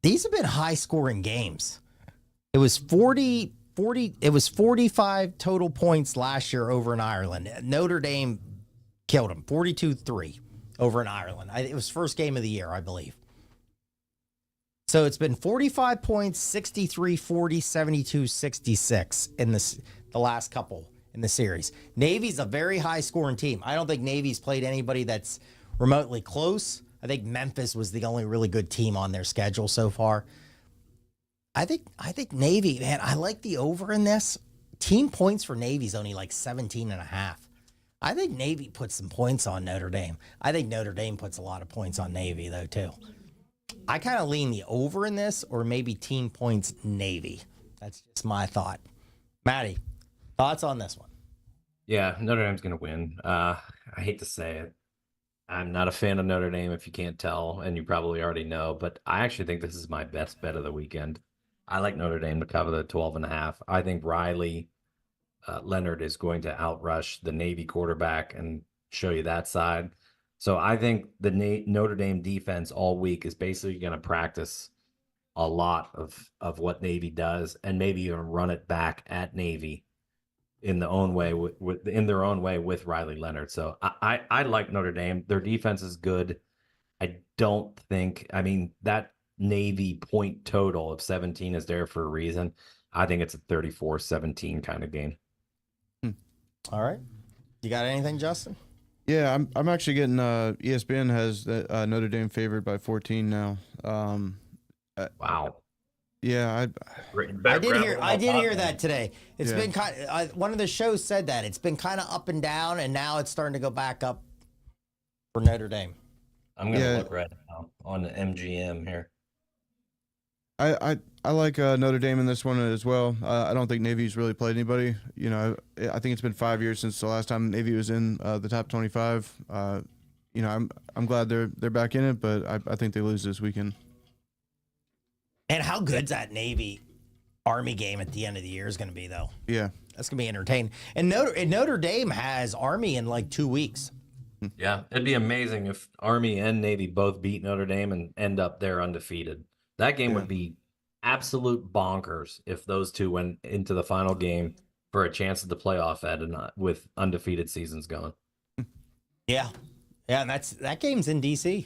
These have been high-scoring games. It was 45 total points last year over in Ireland. Notre Dame killed them, 42-3 over in Ireland. It was first game of the year, I believe. So it's been 45 points, 63, 40, 72, 66 in the last couple in the series. Navy's a very high-scoring team. I don't think Navy's played anybody that's remotely close. I think Memphis was the only really good team on their schedule so far. I think Navy, man, I like the over in this. Team points for Navy's only like 17.5. I think Navy puts some points on Notre Dame. I think Notre Dame puts a lot of points on Navy, though, too. I kind of lean the over in this, or maybe team points Navy. That's just my thought. Maddie, thoughts on this one? Yeah, Notre Dame's going to win. I hate to say it. I'm not a fan of Notre Dame, if you can't tell, and you probably already know, but I actually think this is my best bet of the weekend. I like Notre Dame to cover the 12.5. I think Riley Leonard is going to outrush the Navy quarterback and show you that side. So I think the Notre Dame defense all week is basically going to practice a lot of what Navy does, and maybe even run it back at Navy in their own way with Riley Leonard. So I like Notre Dame. Their defense is good. I mean, that Navy point total of 17 is there for a reason. I think it's a 34-17 kind of game. All right. You got anything, Justin? Yeah, I'm actually getting ESPN has Notre Dame favored by 14 now. Wow. Yeah, I did hear that today. It's been kind of, one of the shows said that it's been kind of up and down, and now it's starting to go back up for Notre Dame. I'm gonna look right now on the MGM here. I like Notre Dame in this one as well. I don't think Navy's really played anybody. You know, I think it's been 5 years since the last time Navy was in the top 25. You know, I'm glad they're back in it, but I think they lose this weekend. And how good's that Navy Army game at the end of the year is going to be, though? Yeah, that's going to be entertaining. And Notre Dame has Army in like 2 weeks. Yeah, it'd be amazing if Army and Navy both beat Notre Dame and end up there undefeated. That game would be absolute bonkers if those two went into the final game for a chance at the playoff with undefeated seasons going. Yeah, and that game's in DC.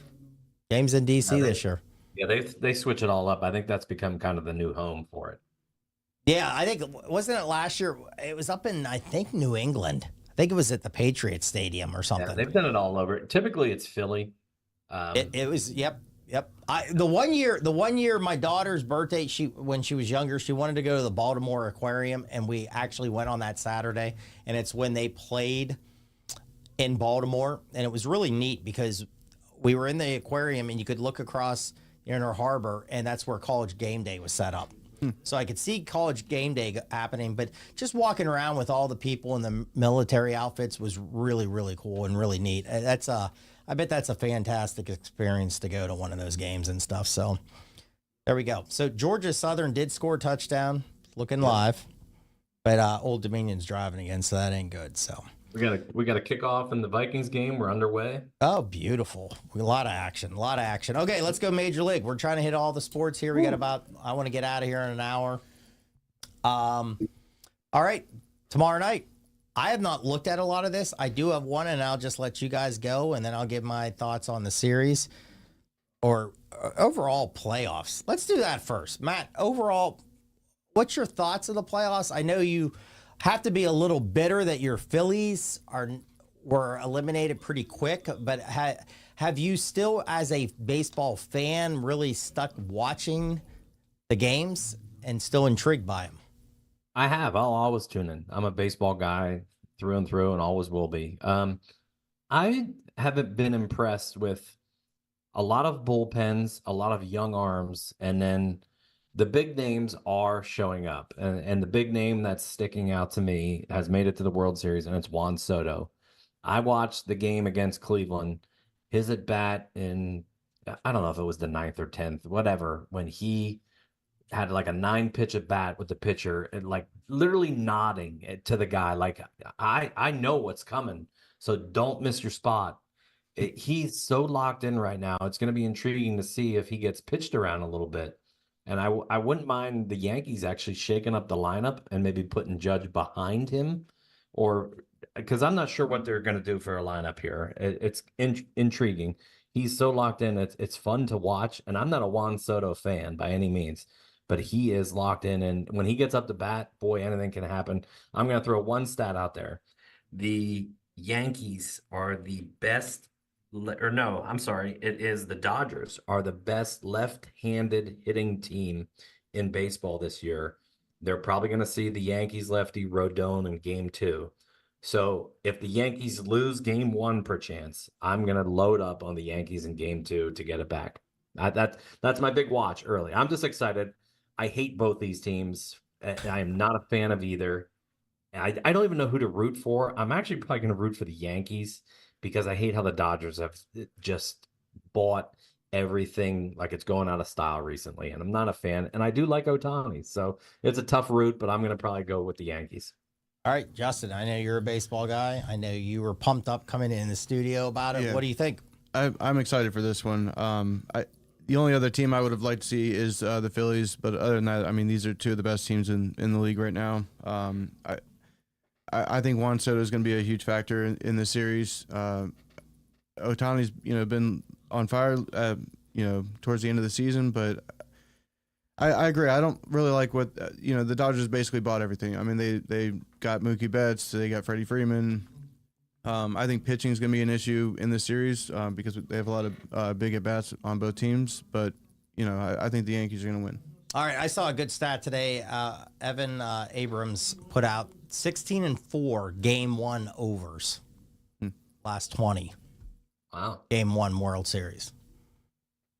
Game's in DC this year. Yeah, they switch it all up. I think that's become kind of the new home for it. Yeah, I think, wasn't it last year? It was up in, I think, New England. I think it was at the Patriots Stadium or something. Yeah, they've done it all over. Typically, it's Philly. It was, yep. The one year my daughter's birthday, when she was younger, she wanted to go to the Baltimore Aquarium, and we actually went on that Saturday. And it's when they played in Baltimore, and it was really neat because we were in the aquarium, and you could look across Inner Harbor, and that's where College Game Day was set up. So I could see College Game Day happening, but just walking around with all the people in the military outfits was really, really cool and really neat. I bet that's a fantastic experience to go to one of those games and stuff. So there we go. So Georgia Southern did score a touchdown, looking live, but Old Dominion's driving again, so that ain't good. So we got a kickoff in the Vikings game. We're underway. Oh, beautiful. A lot of action. Okay, let's go Major League. We're trying to hit all the sports here. We got I want to get out of here in an hour. All right, tomorrow night. I have not looked at a lot of this. I do have one, and I'll just let you guys go, and then I'll give my thoughts on the series or overall playoffs. Let's do that first. Matt, overall, what's your thoughts of the playoffs? I know you have to be a little bitter that your Phillies were eliminated pretty quick, but have you still, as a baseball fan, really stuck watching the games and still intrigued by them? I have. I'll always tune in. I'm a baseball guy through and through and always will be. I haven't been impressed with a lot of bullpens, a lot of young arms, and then the big names are showing up. And the big name that's sticking out to me has made it to the World Series, and it's Juan Soto. I watched the game against Cleveland, his at bat in, I don't know if it was the 9th or 10th, whatever, when he had like a 9-pitch at bat with the pitcher and like literally nodding to the guy. Like, I know what's coming, so don't miss your spot. He's so locked in right now. It's going to be intriguing to see if he gets pitched around a little bit. And I wouldn't mind the Yankees actually shaking up the lineup and maybe putting Judge behind him, or because I'm not sure what they're going to do for a lineup here. It's intriguing. He's so locked in. It's fun to watch. And I'm not a Juan Soto fan by any means, but he is locked in. And when he gets up to bat, boy, anything can happen. I'm going to throw one stat out there. The Yankees are the best, or no, I'm sorry. It is the Dodgers are the best left-handed hitting team in baseball this year. They're probably going to see the Yankees lefty Rodon in game 2. So if the Yankees lose game 1 per chance, I'm going to load up on the Yankees in game 2 to get it back. That's my big watch early. I'm just excited. I hate both these teams. I am not a fan of either. I don't even know who to root for. I'm actually probably going to root for the Yankees because I hate how the Dodgers have just bought everything like it's going out of style recently, and I'm not a fan. And I do like Otani, so it's a tough route, but I'm going to probably go with the Yankees. All right, Justin, I know you're a baseball guy. I know you were pumped up coming in the studio about it. Yeah. What do you think? I'm excited for this one. The only other team I would have liked to see is the Phillies, but other than that, I mean, these are two of the best teams in the league right now. I think Juan Soto is going to be a huge factor in this series. Otani's been on fire towards the end of the season, but I agree. I don't really like what the Dodgers basically bought everything. I mean, they got Mookie Betts, they got Freddie Freeman. I think pitching is going to be an issue in this series because they have a lot of big at bats on both teams. But I think the Yankees are going to win. All right, I saw a good stat today. Evan Abrams put out 16-4 Game 1 overs. Last 20. Wow. Game 1 World Series.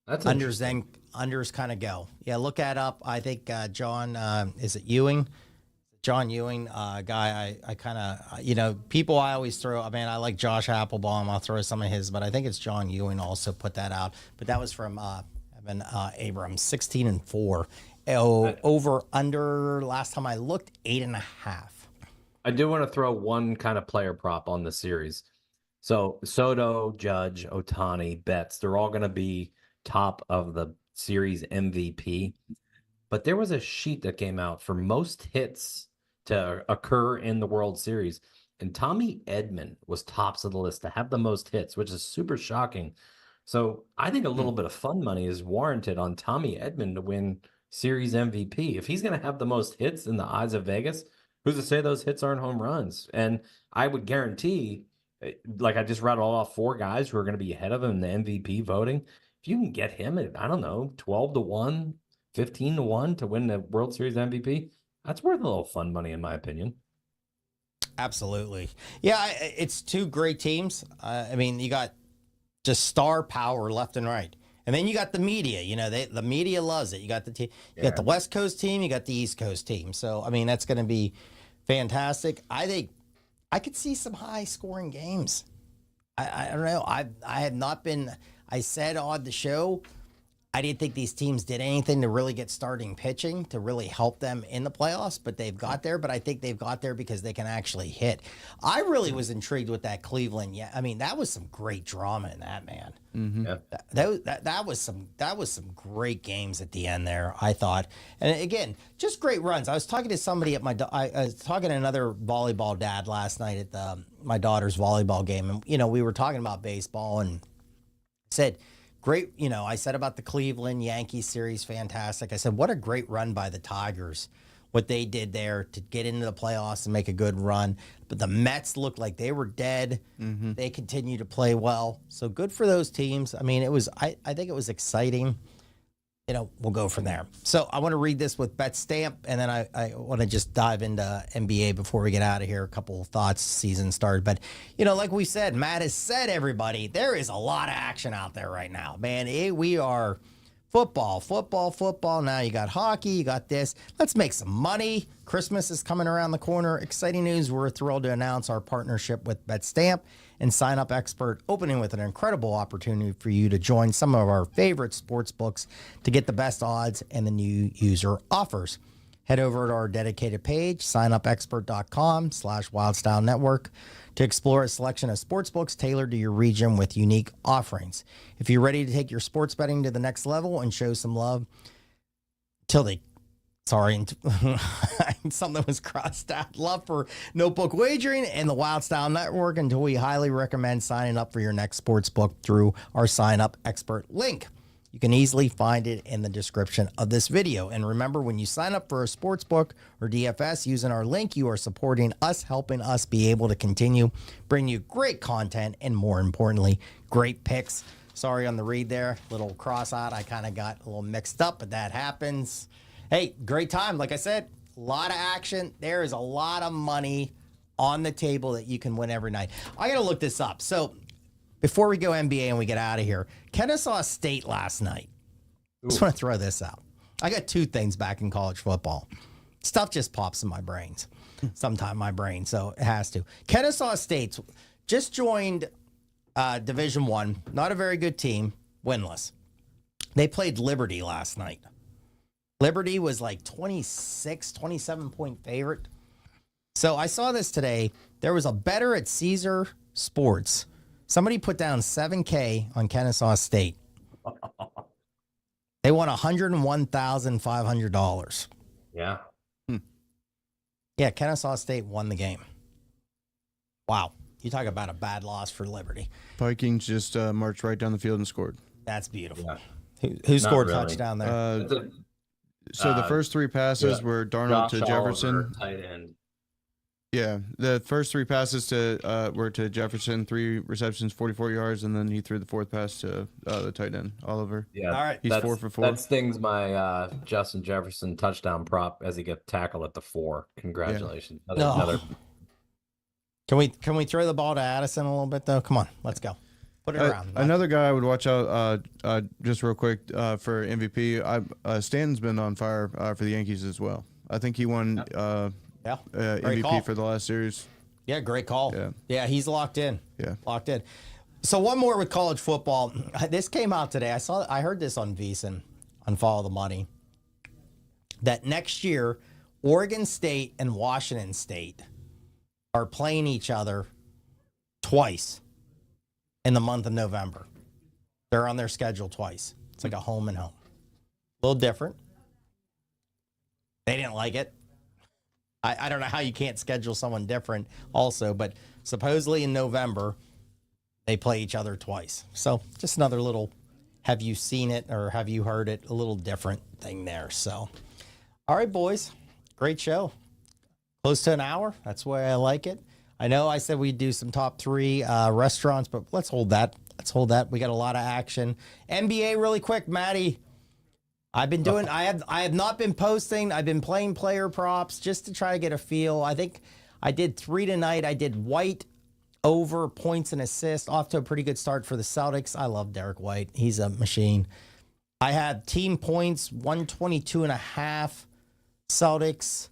That's Unders kind of go. Yeah, look that up. I think John, is it Ewing? John Ewing, guy, I kind of, people I always throw, I like Josh Applebaum. I'll throw some of his, but I think it's John Ewing also put that out. But that was from Evan Abrams, 16-4. Over, under, last time I looked, 8.5. I do want to throw one kind of player prop on the series. So Soto, Judge, Otani, Betts, they're all going to be top of the series MVP. But there was a sheet that came out for most hits to occur in the World Series, and Tommy Edman was tops of the list to have the most hits, which is super shocking. So I think a little bit of fun money is warranted on Tommy Edman to win series MVP. If he's going to have the most hits in the eyes of Vegas, who's to say those hits aren't home runs? And I would guarantee, like I just rattled off 4 guys who are going to be ahead of him in the MVP voting. If you can get him at, 12-1, 15-1 to win the World Series MVP, that's worth a little fun money, in my opinion. Absolutely. Yeah, it's two great teams. You got just star power left and right. And then you got the media. The media loves it. You got you got the West Coast team, you got the East Coast team. So, that's going to be fantastic. I think I could see some high-scoring games. I don't know. I had not been – I said on the show – I didn't think these teams did anything to really get starting pitching to really help them in the playoffs, but they've got there. But I think they've got there because they can actually hit. I really was intrigued with that Cleveland. Yeah, that was some great drama in that, man. Mm-hmm. Yeah. That was some great games at the end there, I thought. And again, just great runs. I was talking to somebody at I was talking to another volleyball dad last night at my daughter's volleyball game, and we were talking about baseball and said. Great, I said about the Cleveland Yankees series, fantastic. I said, what a great run by the Tigers, what they did there to get into the playoffs and make a good run. But the Mets looked like they were dead. Mm-hmm. They continue to play well. So good for those teams. I think it was exciting. We'll go from there. So I want to read this with Bet Stamp, and then I want to just dive into NBA before we get out of here. A couple of thoughts, season started. But, like we said, Matt has said, everybody, there is a lot of action out there right now. Man, we are football. Now you got hockey, you got this. Let's make some money. Christmas is coming around the corner. Exciting news. We're thrilled to announce our partnership with Bet Stamp and Sign Up Expert, opening with an incredible opportunity for you to join some of our favorite sports books to get the best odds and the new user offers. Head over to our dedicated page, signupexpert.com/wildstyle network, to explore a selection of sports books tailored to your region with unique offerings. If you're ready to take your sports betting to the next level and show some love something was crossed out. Love for Notebook Wagering and the Wild Style Network, until we highly recommend signing up for your next sports book through our Sign Up Expert link. You can easily find it in the description of this video. And remember, when you sign up for a sports book or DFS using our link, you are supporting us, helping us be able to continue bring you great content and, more importantly, great picks. Sorry on the read there, little cross-eyed. I kind of got a little mixed up, but that happens. Hey, great time. Like I said, a lot of action. There is a lot of money on the table that you can win every night. I got to look this up. So before we go NBA and we get out of here, Kennesaw State last night Just want to throw this out. I got two things back in college football. Stuff just pops in my brains. Sometime my brain, so it has to. Kennesaw State just joined Division I. Not a very good team, winless. They played Liberty last night. Liberty was like 27-point favorite. So I saw this today. There was a bettor at Caesar Sports. Somebody put down $7K on Kennesaw State. They won $101,500. Yeah. Yeah, Kennesaw State won the game. Wow. You talk about a bad loss for Liberty. Vikings just marched right down the field and scored. That's beautiful. Yeah. Who scored really. touchdown there? So the first three passes were Darnold to Josh Jefferson. Oliver, tight end. Yeah, the first three passes were to Jefferson, 3 receptions, 44 yards, and then he threw the fourth pass to the tight end, Oliver. Yeah. All right. He's 4 for 4. That stings my Justin Jefferson touchdown prop as he gets tackled at the 4. Congratulations. No. Another Can we throw the ball to Addison a little bit though? Come on, let's go. Put it around. Another guy I would watch out just real quick for MVP. Stanton's been on fire for the Yankees as well. I think he won MVP MVP for the last series. Yeah, great call. Yeah. He's locked in. Yeah. Locked in. So one more with college football. This came out today. I heard this on VSiN on Follow the Money. That next year, Oregon State and Washington State are playing each other twice in the month of November. They're on their schedule twice. It's like a home and home. A little different. They didn't like it. I don't know how you can't schedule someone different also, but supposedly in November, they play each other twice. So just another little, have you seen it or have you heard it? A little different thing there. So, all right, boys. Great show. Close to an hour. That's the way I like it. I know I said we'd do some top 3 restaurants, but let's hold that. We got a lot of action. NBA really quick, Maddie. I've been doing. I have not been posting. I've been playing player props just to try to get a feel. I think I did 3 tonight. I did White over points and assists. Off to a pretty good start for the Celtics. I love Derek White. He's a machine. I have team points 122.5 Celtics.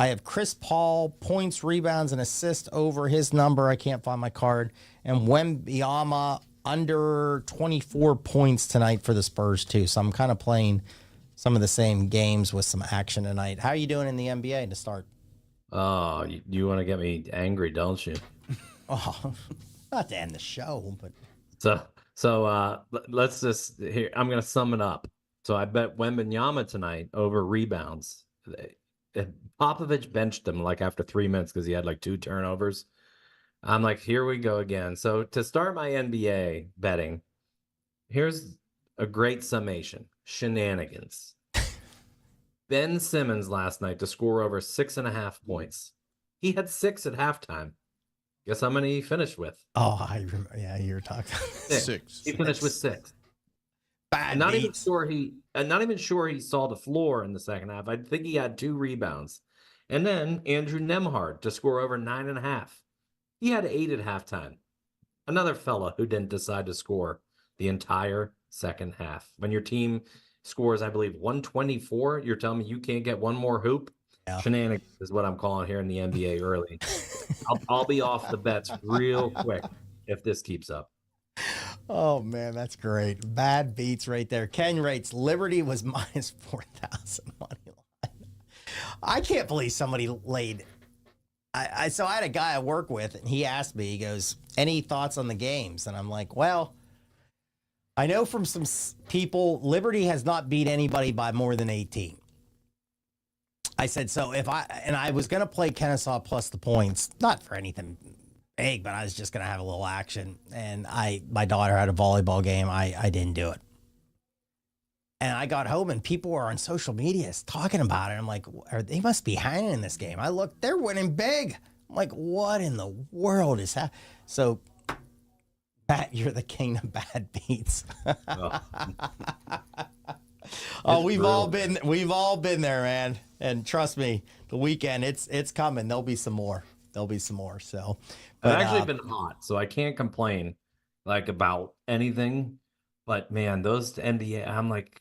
I have Chris Paul points, rebounds, and assists over his number. I can't find my card. And Wembanyama under 24 points tonight for the Spurs, too. So I'm kind of playing some of the same games with some action tonight. How are you doing in the NBA to start? Oh, you want to get me angry, don't you? Oh, not to end the show, but so let's just here. I'm going to sum it up. So I bet Wembanyama tonight over rebounds. Popovich benched him like after 3 minutes because he had like 2 turnovers. I'm like, here we go again. So to start my NBA betting, here's a great summation. Shenanigans. Ben Simmons last night to score over 6.5 points. He had 6 at halftime. Guess how many he finished with? Oh, I remember. Yeah, you were talking. 6. He finished with 6. Bad I'm not even beats. sure he saw the floor in the second half. I think he had 2 rebounds. And then Andrew Nemhard to score over 9.5. He had 8 at halftime. Another fella who didn't decide to score the entire second half. When your team scores, I believe, 124, you're telling me you can't get one more hoop? Yeah. Shenanigans is what I'm calling here in the NBA early. I'll be off the bets real quick if this keeps up. Oh, man, that's great. Bad beats right there. Ken rates Liberty was minus 4,000 money line. I can't believe somebody laid. So I had a guy I work with, and he asked me, he goes, any thoughts on the games? And I'm like, well, I know from some people, Liberty has not beat anybody by more than 18. I said, so I was going to play Kennesaw plus the points, not for anything big, but I was just going to have a little action. And my daughter had a volleyball game. I didn't do it. And I got home and people were on social media talking about it. I'm like, they must be hanging in this game. I looked, they're winning big. I'm like, what in the world is that? So, Matt, you're the king of bad beats. Oh, we've all been there, man. And trust me, the weekend it's coming. There'll be some more. So, I've actually been hot, so I can't complain like about anything. But man, those NBA, I'm like,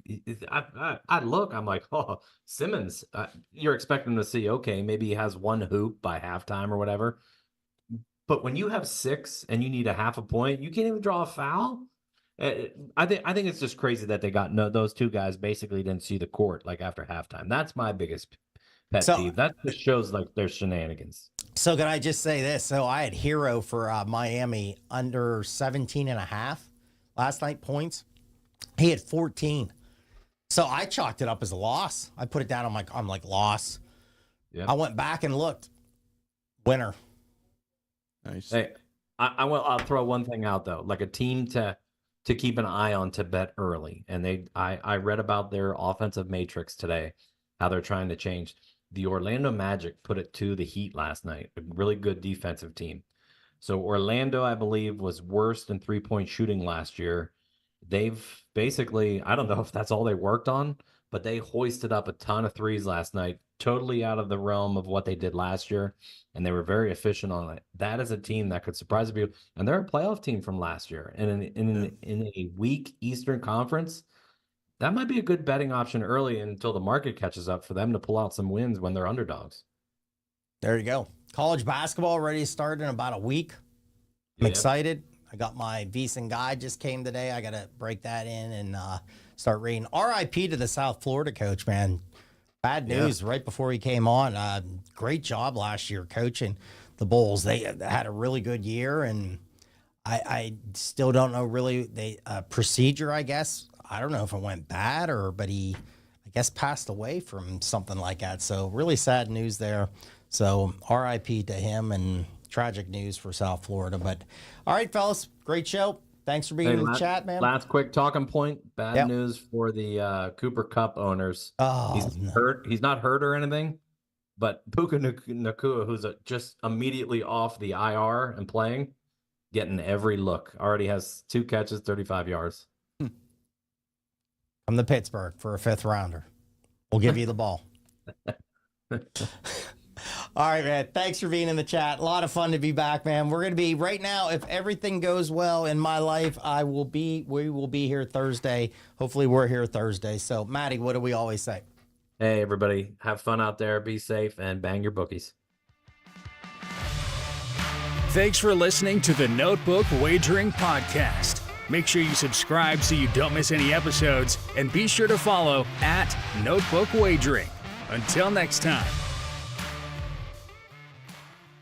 I'm like, oh, Simmons, you're expecting to see, okay, maybe he has one hoop by halftime or whatever. But when you have 6 and you need a half a point, you can't even draw a foul. I think it's just crazy that they got those two guys basically didn't see the court like after halftime. That's my biggest pet peeve. That just shows like there's shenanigans. So can I just say this? So I had Hero for Miami under 17.5 last night points. He had 14. So I chalked it up as a loss. I put it down on I'm like loss. Yep. I went back and looked. Winner. Nice. Hey, I'll throw one thing out though, like a team to keep an eye on to bet early. And I read about their offensive matrix today, how they're trying to change. The Orlando Magic put it to the Heat last night, a really good defensive team. So Orlando, I believe, was worst in three-point shooting last year. They've basically, I don't know if that's all they worked on, but they hoisted up a ton of threes last night, totally out of the realm of what they did last year, and they were very efficient on it. That is a team that could surprise you, and they're a playoff team from last year. And in a weak Eastern Conference, that might be a good betting option early until the market catches up for them to pull out some wins when they're underdogs. There you go. College basketball ready to start in about a week. I'm excited. I got my VEASAN guide just came today. I got to break that in and start reading. RIP to the South Florida coach, man. Bad news right before he came on. Great job last year coaching the Bulls. They had a really good year, and I still don't know really procedure, I guess. I don't know if it went bad but he, I guess, passed away from something like that. So really sad news there. So RIP to him, and tragic news for South Florida. But all right, fellas, great show. Thanks for being in the chat, man. Last quick talking point. Bad news for the Cooper Cup owners. He's hurt. He's not hurt or anything, but Puka Nacua, who's just immediately off the IR and playing, getting every look. Already has 2 catches, 35 yards. From the Pittsburgh for a 5th rounder. We'll give you the ball. All right, man. Thanks for being in the chat. A lot of fun to be back, man. We're going to be right now. If everything goes well in my life, we will be here Thursday. Hopefully we're here Thursday. So Maddie, what do we always say? Hey, everybody, have fun out there. Be safe and bang your bookies. Thanks for listening to the Notebook Wagering Podcast. Make sure you subscribe so you don't miss any episodes, and be sure to follow @Notebook Wagering. Until next time.